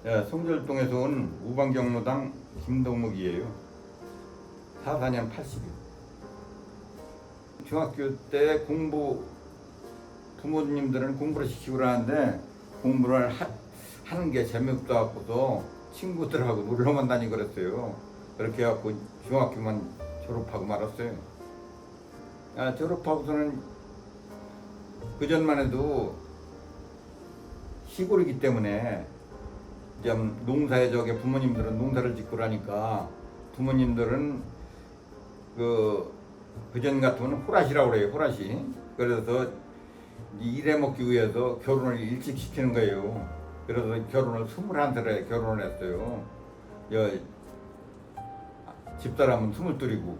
예, 송절동에서 온 우방경로당 김동묵이에요. 44년 80일. 중학교 때 부모님들은 공부를 시키고 그러는데 공부를 하는 게 재미없다 갖고서 친구들하고 놀러만 다니고 그랬어요. 그렇게 해갖고 중학교만 졸업하고 말았어요. 졸업하고서는 그전만 해도 시골이기 때문에 좀 농사에 부모님들은 농사를 짓고 그러니까 부모님들은 그전 같으면 호라시라고 그래요. 호라시. 그래서 일해 먹기 위해서 결혼을 일찍 시키는 거예요. 그래서 결혼을 21살에 결혼을 했어요. 집사람은 22이고.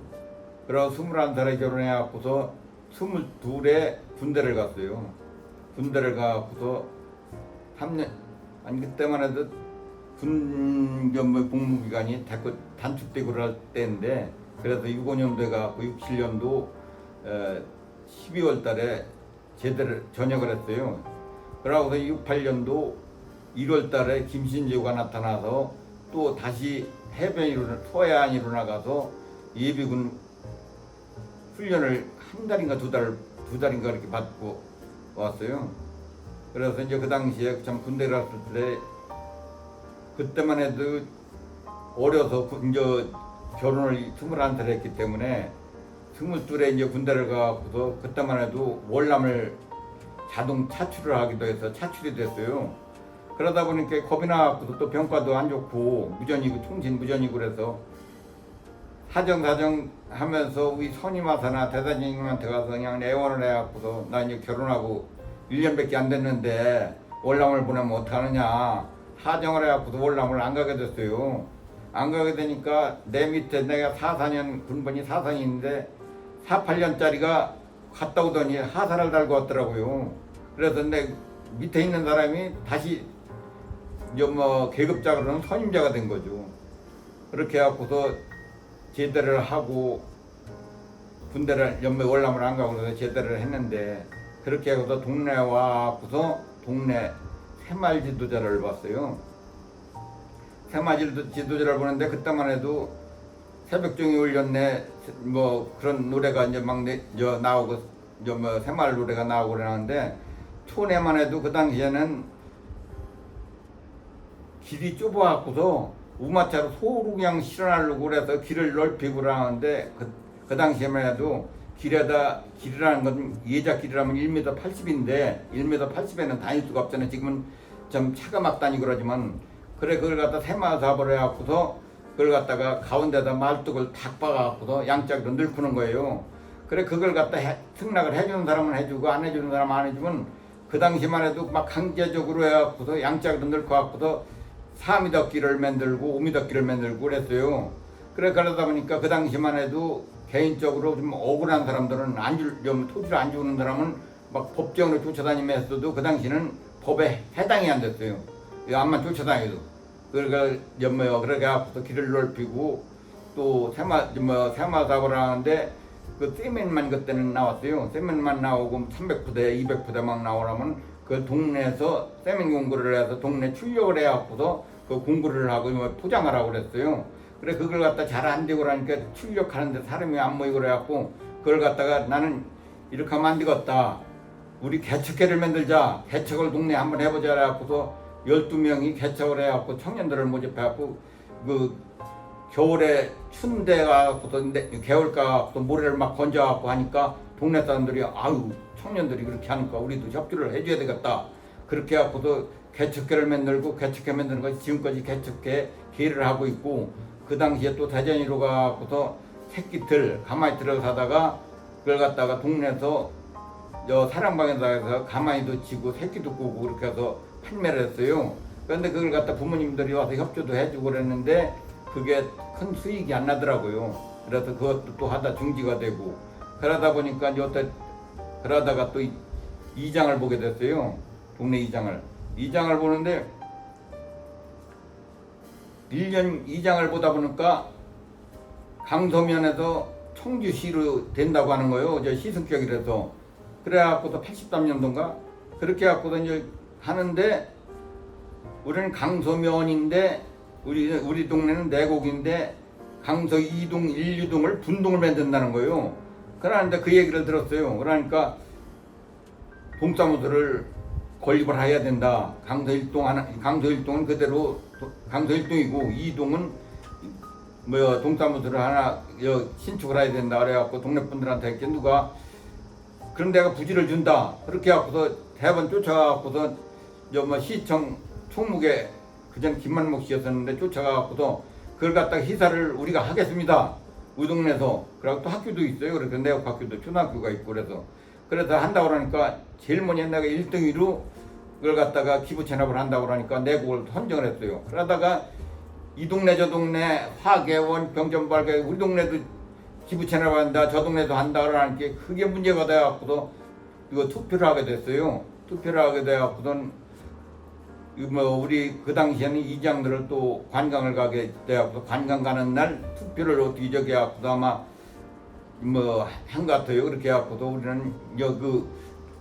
그래서 21살에 결혼해갖고서 22에 군대를 갔어요. 군대를 가갖고서 3년, 아니 그때만 해도 복무기간이 단축되고 그럴 때인데, 그래서 65년도에 가고 67년도 12월 달에 전역을 했어요. 그러고서 68년도 1월 달에 김신재가 나타나서 또 다시 서해안으로 나가서 예비군 훈련을 한 달인가 두 달인가 그렇게 받고 왔어요. 그래서 이제 그 당시에 참 군대를 갔을 때 그때만 해도 어려서 이제 결혼을 21살에 했기 때문에 22에 이제 군대를 가고서 그때만 해도 월남을 자동 차출을 하기도 해서 차출이 됐어요. 그러다 보니까 겁이 나갖고서 또 병과도 안 좋고 무전이고 총신 무전이고 그래서 사정 하면서 우리 선임하사나 대사님한테 가서 그냥 애원을 해갖고서 나 이제 결혼하고 1년밖에 안 됐는데 월남을 보내면 어떡하느냐 사정을 해갖고서 월남을 안 가게 됐어요. 안 가게 되니까 내 밑에 내가 44년 군번이 44년인데 48년짜리가 갔다 오더니 하사를 달고 왔더라고요. 그래서 내 밑에 있는 사람이 다시 계급자로는 선임자가 된 거죠. 그렇게 해갖고서 제대를 하고 군대를 월남을 안 가고 제대를 했는데, 그렇게 하고서 동네 와갖고서 동네 새마을 지도자를 봤어요. 새마을 지도자를 보는데 그때만 해도 새벽종이 울렸네 그런 노래가 이제 막 나오고 새마을 노래가 나오고 그러는데, 촌에만 해도 그 당시에는 길이 좁아갖고서 우마차로 소로 그냥 실어나려고 그래서 길을 넓히고 그러는데 그 당시에만 해도 길이라는 건 예자길이라면 1m 80인데 1m 80에는 다닐 수가 없잖아요. 지금은 좀 차가 막 다니고 그러지만, 그래 그걸 갖다 새마을 사업을 해갖고서 그걸 갖다가 가운데다 말뚝을 탁 박아갖고서 양짝으로 늙히는 거예요. 그래 그걸 갖다 승낙을 해주는 사람은 해주고 안 해주는 사람은 안 해주면 그 당시만 해도 막 강제적으로 해갖고서 양짝으로 늙혀갖고서 4m 길을 만들고 5m 길을 만들고 그랬어요. 그래 그러다 보니까 그 당시만 해도 개인적으로 좀 억울한 사람들은 토지를 안 주는 사람은 막 법정으로 쫓아다니면서도 그 당시는 법에 해당이 안 됐어요. 암만 쫓아다녀도. 그러니까 그렇게 해서 길을 넓히고 또 새마을 사업을 하는데 그 세면만 그때는 나왔어요. 세면만 나오고 300부대, 200부대 막 나오려면 그 동네에서 세면 공구를 해서 동네 출력을 해갖고서 그 공구를 하고 포장을 하고 그랬어요. 그래 그걸 갖다 잘 안 되고 그러니까 출력하는데 사람이 안 모이고 그래갖고 그걸 갖다가 나는 이렇게 하면 안 되겠다. 우리 개척회를 만들자. 개척을 동네에 한번 해보자 그래갖고서 12명이 개척을 해갖고 청년들을 모집해갖고 그 겨울에 추운 데 가갖고서 개울가 가갖고 모래를 막 건져갖고 하니까 동네 사람들이 아유 청년들이 그렇게 하니까 우리도 협조를 해줘야 되겠다. 그렇게 해갖고서 개척회를 만들고 개척회 만드는 것이 지금까지 개척회 기회를 하고 있고, 그 당시에 또 대전으로 가갖고서 새끼들 가만히 들어가다가 그걸 갖다가 동네에서 사랑방에다가 가만히도 치고 새끼도 꾸고 그렇게 해서 판매를 했어요. 그런데 그걸 갖다 부모님들이 와서 협조도 해주고 그랬는데 그게 큰 수익이 안 나더라고요. 그래서 그것도 또 하다 중지가 되고 그러다 보니까 그러다가 또 이장을 보게 됐어요. 동네 이장을 보는데 1년 이장을 보다 보니까 강서면에서 청주시로 된다고 하는 거예요. 시승격이라서. 그래갖고서 83년도인가 그렇게 해갖고서 이제 하는데 우리는 강서면인데 우리 동네는 내곡인데 강서 2동, 1, 2동을 분동을 만든다는 거예요. 그러는데 그 얘기를 들었어요. 그러니까 동사무소를 건립을 해야 된다. 강서 1동 하나, 강서 1동은 그대로 강서 1동이고 2동은 뭐 동사무소를 하나 신축을 해야 된다. 그래갖고 동네 분들한테 이렇게 누가 그런 데가 부지를 준다. 그렇게 해갖고서 대번 쫓아가갖고서 뭐 시청 총무계 그전 김만목 씨였었는데 쫓아가갖고서 그걸 갖다가 희사를 우리가 하겠습니다. 우리 동네에서. 그리고 또 학교도 있어요. 그래서 내곡 학교도 초등학교가 있고 그래서 한다고 그러니까 제일 먼저 내가 1등위로 그걸 갖다가 기부 체납을 한다고 그러니까 내곡을 선정을 했어요. 그러다가 이 동네 저 동네 화계원 병전발계 우리 동네도 기부 체납한다 저 동네도 한다 그러는 게 그게 문제가 돼갖고서 이거 투표를 하게 됐어요. 투표를 하게 돼갖고선 뭐 우리 그 당시에는 이장들을 또 관광을 가게 돼갖고 관광 가는 날 투표를 어떻게 저기 해갖고 아마 뭐 한 것 같아요. 그렇게 해갖고도 우리는 그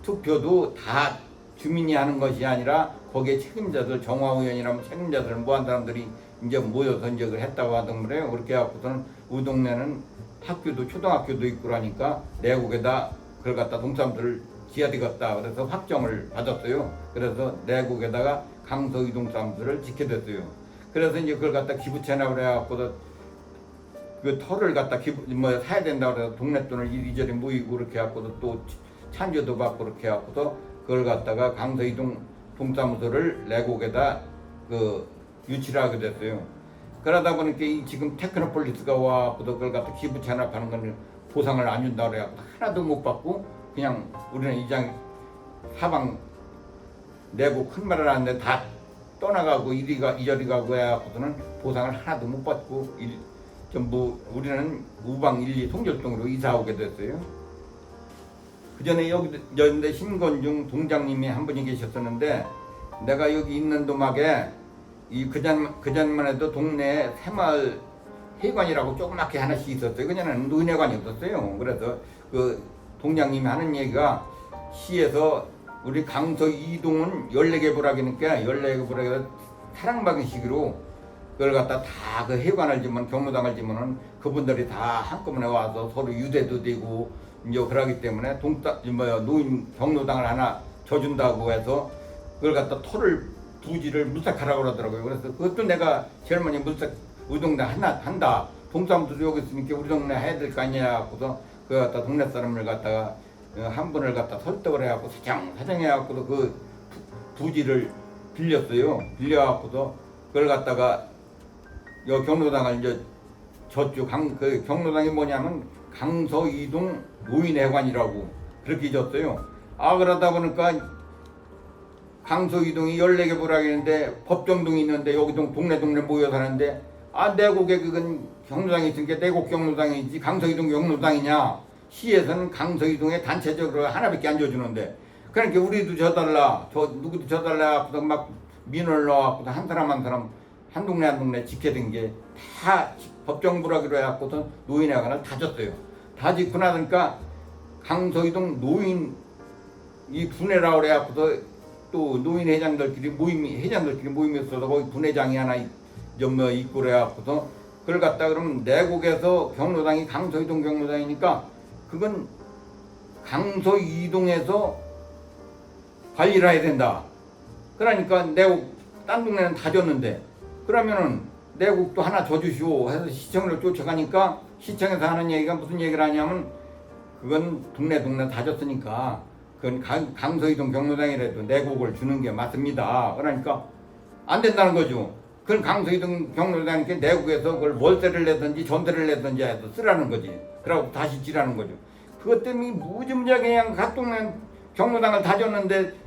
투표도 다 주민이 하는 것이 아니라 거기에 책임자들 정화의원이라면 책임자들 뭐한 사람들이 이제 모여서 이제 그걸 했다고 하던데요. 그렇게 해갖고서는 우리 동네는 학교도 초등학교도 있고 그러니까 내곡에다 그걸 갖다 동사무소를 지어야 되겠다. 그래서 확정을 받았어요. 그래서 내곡에다가 강서 이동사무소를 짓게 됐어요. 그래서 이제 그걸 갖다 기부 체납을 해갖고서 그 터를 갖다 뭐 사야 된다고 해서 동네 돈을 이리저리 모이고 그렇게 해갖고서 또 찬조도 받고 그렇게 해갖고서 그걸 갖다가 강서 이동 동사무소를 내곡에다 그 유치를 하게 됐어요. 그러다 보니까 지금 테크노폴리스가 와갖고도 그걸 갖다 기부 체납하는 건 보상을 안 준다 그래갖고 하나도 못 받고 그냥 우리는 이장 사방 내고 큰 말을 하는데 다 떠나가고 이저리 가고 해갖고서는 보상을 하나도 못 받고 전부 우리는 우방 1, 2 송절동으로 이사 오게 됐어요. 그 전에 여기 신건중 동장님이 한 분이 계셨었는데 내가 여기 있는 도막에 그전만 해도 동네에 새마을 회관이라고 조그맣게 하나씩 있었어요. 그전에는 노인회관이 없었어요. 그래서 그 동장님이 하는 얘기가 시에서 우리 강서 2동은 14개 부락이니까 14개 부락에서 사랑받은 시기로 그걸 갖다 다 그 회관을 지면 경로당을 지면은 그분들이 다 한꺼번에 와서 서로 유대도 되고 이제 그러기 때문에 노인 경로당을 하나 줘준다고 해서 그걸 갖다 토를 부지를 물색하라고 그러더라고요. 그래서 그것도 내가 제일 먼저 우리 동네 한다. 동사무소도 여기 있으니까 우리 동네 해야 될 거 아니냐 하고서 그걸 갖다 동네 사람을 갖다가 한 분을 갖다 설득을 해갖고 사장해갖고도 그 부지를 빌렸어요. 빌려갖고도 그걸 갖다가 요 경로당을 이제 저쪽 그 경로당이 뭐냐면 강서 이동 노인회관이라고 그렇게 잊었어요. 그러다 보니까 강서 이동이 14개 부락이는데 법정동이 있는데 여기 동네 모여 사는데 내곡에 그건 경로당이 있으니까 내곡 경로당이지 강서 이동 경로당이냐. 시에서는 강서 이동에 단체적으로 하나밖에 안 줘주는데 그러니까 우리도 줘달라 누구도 줘달라 하고서 막 민원을 넣어갖고 한 사람 한 동네 짓게 된 게 다 법정부라기로 해갖고서 노인회관을 다 줬어요. 다 짓고 나니까 강서 이동 노인 이 분회라고 그래갖고서 또 노인 회장들끼리 모임이 있어서 거기 분회장이 하나 있고 그래갖고서 그걸 갖다 그러면 내곡에서 경로당이 강서 이동 경로당이니까 그건 강서 이동에서 관리를 해야 된다. 그러니까 내곡 딴 동네는 다 줬는데 그러면은 내곡도 하나 줘주시오 해서 시청을 쫓아가니까 시청에서 하는 얘기가 무슨 얘기를 하냐면 그건 동네 다 줬으니까 그건 강서 이동 경로당이라도 내곡을 주는 게 맞습니다. 그러니까 안 된다는 거죠. 그건 강서 이동 경로당이니까 내곡에서 그걸 월세를 내든지 전세를 내든지 해서 쓰라는 거지. 그러고 다시 지라는 거죠. 그것 때문에 무지무지하게 그냥 각 동네 경로당을 다 줬는데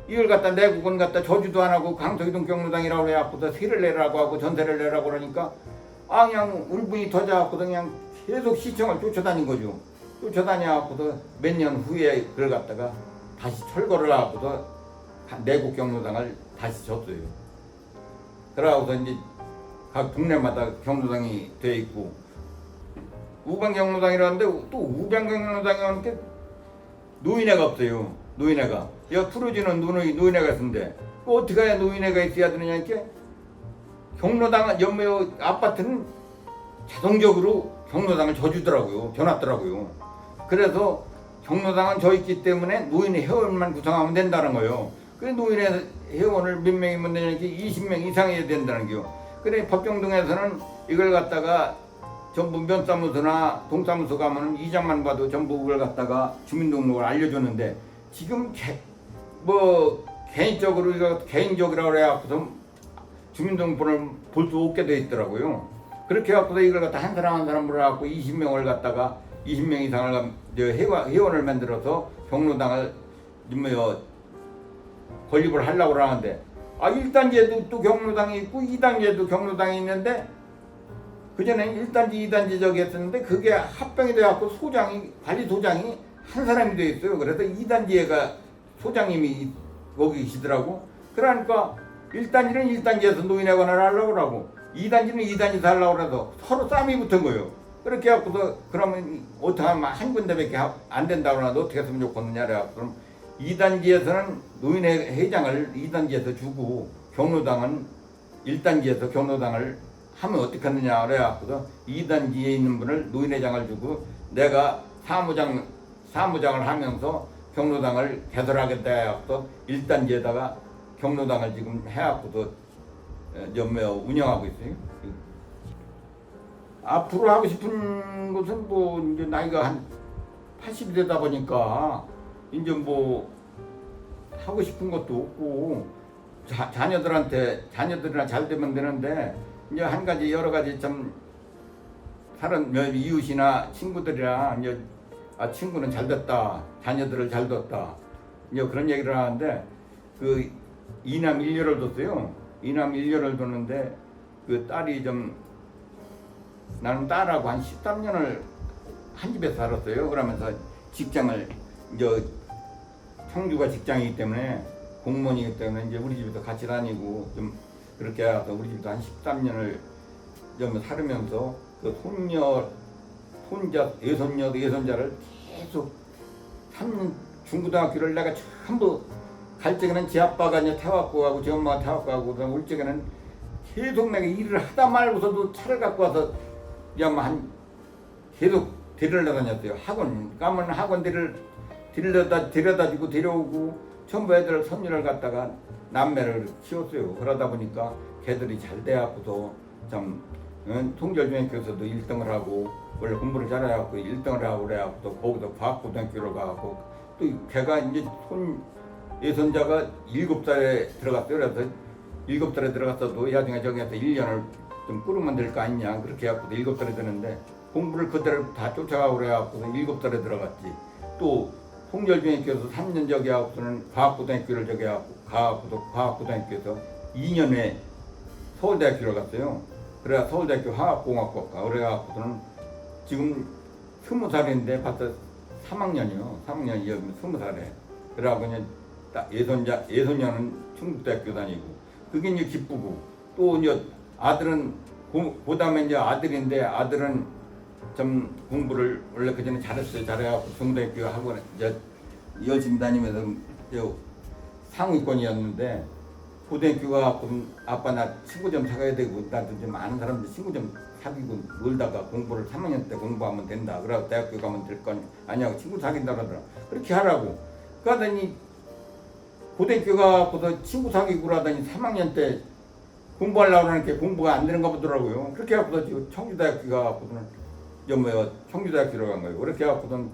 이걸 갖다 내국은 갖다 저주도 안 하고 강서 이동 경로당이라고 해갖고서 세를 내라고 하고 전세를 내라고 그러니까 그냥 울분이 터져갖고서 그냥 계속 시청을 쫓아다닌 거죠. 쫓아다녀갖고서 몇 년 후에 그걸 갖다가 다시 철거를 하고서 내곡 경로당을 다시 줬어요. 그러고서 이제 각 동네마다 경로당이 돼 있고 우방 경로당이라는데 또 우방 경로당이 하는데 노인회가 없어요. 노인회가 여 풀어주는 노인회가 있는데 그 어떻게 해야 노인회가 있어야 되느냐 이렇게 경로당 연묘 아파트는 자동적으로 경로당을 줘주더라고요. 줘놨더라고요. 그래서 경로당은 줘 있기 때문에 노인의 회원만 구성하면 된다는 거예요. 그래 노인의 회원을 몇 명이면 되냐 이렇게 20명 이상이어야 된다는 거요. 그래 법정동에서는 이걸 갖다가 전부 면사무소나 동사무소 가면은 이장만 봐도 전부 그걸 갖다가 주민등록을 알려줬는데 지금 개인적으로 이거 개인적이라고 그래갖고서 주민등록번호를 볼 수 없게 돼 있더라고요. 그렇게 해갖고서 이걸 갖다 한 사람 한 사람 물어갖고 20명을 갖다가 20명 이상을 회원을 만들어서 경로당을 건립을 하려고 하는데 1단계도 또 경로당이 있고 2단계도 경로당이 있는데 그전에는 1단지 2단지 저기 했었는데 그게 합병이 돼갖고 관리소장이 한 사람이 돼 있어요. 그래서 2단지에가 소장님이 거기 계시더라고. 그러니까 1단지는 1단지에서 노인회 관할을 하려고 하고 2단지는 2단지에서 하려고 해서 서로 싸움이 붙은 거예요. 그렇게 해갖고서 그러면 어떻게 하면 한 군데밖에 안 된다고 하는데 어떻게 했으면 좋겠느냐 그래갖고 그럼 2단지에서는 노인회 회장을 2단지에서 주고 경로당은 1단지에서 경로당을 하면 어떻게 하느냐 그래갖고서 2단지에 있는 분을 노인회장을 주고 내가 사무장을 하면서 경로당을 개설하겠다 해갖고 1단지에다가 경로당을 지금 해갖고서 운영하고 있어요. 앞으로 하고 싶은 것은 이제 나이가 한 80이 되다 보니까 이제 하고 싶은 것도 없고 자녀들이나 잘 되면 되는데 이제 한 가지 여러 가지 좀 다른 이웃이나 친구들이나 이제 친구는 잘 됐다, 자녀들을 잘 뒀다, 이제 그런 얘기를 하는데 그 이남 1녀를 뒀어요. 이남 1녀를 뒀는데 그 딸이 나는 딸하고 한 13년을 한 집에서 살았어요. 그러면서 직장을 이제 청주가 직장이기 때문에 공무원이기 때문에 이제 우리 집에서 같이 다니고 좀 그렇게 해서 우리 집도 한 13년을 좀 살으면서 그 손자, 예손자를 계속 중고등학교를 내가 전부 갈 적에는 지 아빠가 이제 태웠고 가고 지 엄마가 태웠고 가고 올 적에는 계속 내가 일을 하다 말고서도 차를 갖고 와서 계속 데리러 다녔어요. 학원 가면 학원 데려다 주고 데려오고 전부 애들 손녀를 갖다가 남매를 키웠어요. 그러다 보니까 걔들이 잘 돼갖고서 참 통절중학교에서도 1등을 하고 원래 공부를 잘해갖고 1등을 하고 그래갖고 또 거기서 과학고등학교를 가갖고 또 걔가 이제 예손자가 7살에 들어갔어요. 그래서 7살에 들어갔어도 야중에 저기에서 1년을 좀 꾸르면 될 거 아니냐 그렇게 해갖고 7살에 되는데 공부를 그대로 다 쫓아가고 그래갖고 7살에 들어갔지. 또 통절중학교에서 3년 저기 하고서는 과학고등학교를 저기 하고 과학고등학교에서 2년에 서울대학교를 갔어요. 그래야 서울대학교 화학공학과가 그래갖고서는 지금 20살인데 벌써 3학년이요. 3학년이면 20살에. 그래갖고 그냥 예손녀는 충북대학교 다니고 그게 이제 기쁘고 또 이제 아들은 그다음에 이제 아들인데 아들은 좀 공부를 원래 그전에 잘했어요. 잘해갖고 중대학교 학원에 이제 열심히 다니면서 상위권이었는데 고등학교 가갖고 아빠 나 친구 좀 사귀어야 되고 나도 좀 아는 사람들 친구 좀 사귀고 놀다가 공부를 3학년 때 공부하면 된다. 그러고 대학교 가면 될 건 아니하고 친구 사귄다 그러더라. 그렇게 하라고. 그러더니 고등학교 가갖고서 친구 사귀고 그러더니 3학년 때 공부하려고 하니까 공부가 안 되는가 보더라고요. 그렇게 해갖고서 지금 청주대학교 가갖고서는 청주대학교로 간 거예요. 그렇게 해갖고서는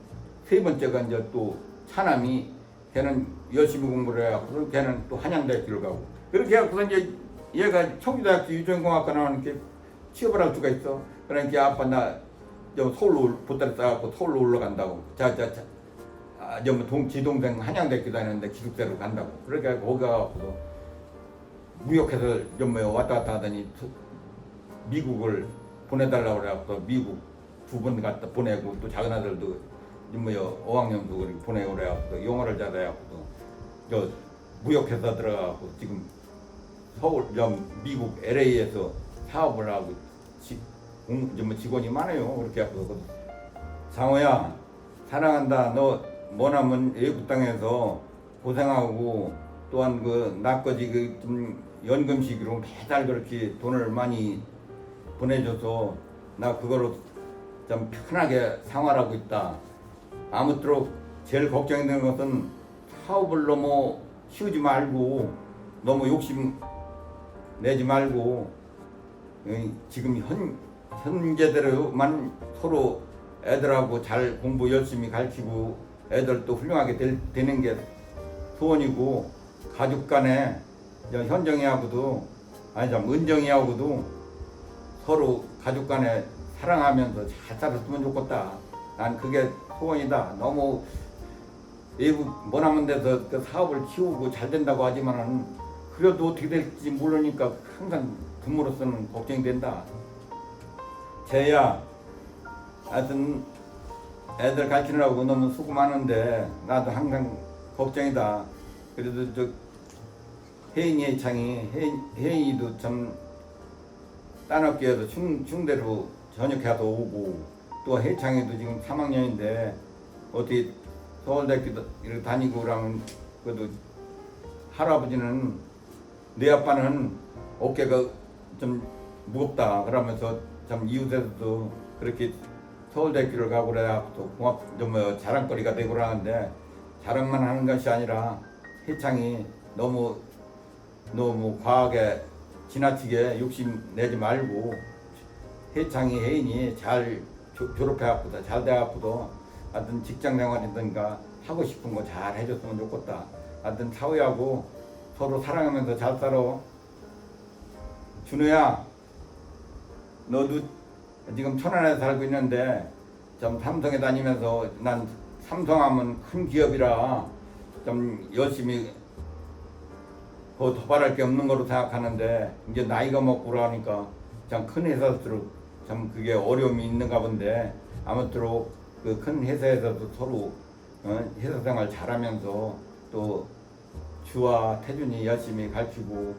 세 번째가 이제 또 차남이 걔는 열심히 공부를 해갖고 걔는 또 한양대학교를 가고 그렇게 해갖고 이제 얘가 청주대학교 유전공학과 나오니까 취업을 할 수가 있어. 그러니까 아빠 나 서울로 보따리 싸갖고 서울로 올라간다고. 지동생 한양대학교 다니는데 기숙사로 간다고. 그러니까 거기 가갖고도 무역해서 왔다 갔다 하더니 미국을 보내달라고 그래갖고 미국 2번 갔다 보내고 또 작은 아들도 5학년도 보내고 그래갖고 영어를 잘해갖고 무역회사 들어가고 지금 서울 미국 LA에서 사업을 하고 직원이 많아요. 그렇게 하고 상호야 사랑한다. 너 뭐나면 외국 땅에서 고생하고 또한 그 나까지 그좀 연금식으로 매달 그렇게 돈을 많이 보내줘서 나 그거로 좀 편하게 생활하고 있다. 아무쪼록 제일 걱정되는 것은 사업을 너무 키우지 말고 너무 욕심 내지 말고 지금 현재대로만 서로 애들하고 잘 공부 열심히 가르치고 애들도 훌륭하게 되는 게 소원이고, 가족 간에 현정이하고도 아니 좀 은정이하고도 서로 가족 간에 사랑하면서 잘 살았으면 좋겠다. 난 그게 소원이다. 너무 외국 머나먼 데서 그 사업을 키우고 잘 된다고 하지만은 그래도 어떻게 될지 모르니까 항상 부모로서는 걱정이 된다. 쟤야, 하여튼 애들 가르치느라고 너무 수고 많은데 나도 항상 걱정이다. 그래도 저 혜인이 혜창이 혜인이도 참 딴 학교에서 중대로 전역해서 오고, 또 혜창이도 지금 3학년인데 어떻게 서울대학교 다니고 그러면 그래도 할아버지는 내 아빠는 어깨가 좀 무겁다 그러면서 참 이웃에서도 그렇게 서울대학교를 가고 그래야 또 좀 자랑거리가 되고 그러는데, 자랑만 하는 것이 아니라 혜창이 너무 과하게 지나치게 욕심 내지 말고 혜창이 혜인이 잘 졸업해갖고도 잘 돼갖고도 하여튼 직장 생활이든가 하고 싶은 거 잘 해줬으면 좋겠다. 하여튼 사위하고 서로 사랑하면서 잘 살아. 준우야, 너도 지금 천안에 살고 있는데 좀 삼성에 다니면서, 난 삼성하면 큰 기업이라 좀 열심히 더 바랄 게 없는 거로 생각하는데, 이제 나이가 먹고 그러니까 참 큰 회사일수록 참 그게 어려움이 있는가 본데, 아무쪼록 그 큰 회사에서도 서로 회사 생활 잘하면서 또 주와 태준이 열심히 가르치고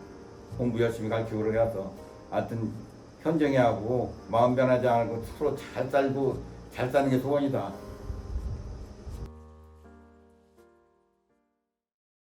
공부 열심히 가르치고 그러게 해서 하여튼 현정이하고 마음 변하지 않고 서로 잘 살고 잘 사는 게 소원이다.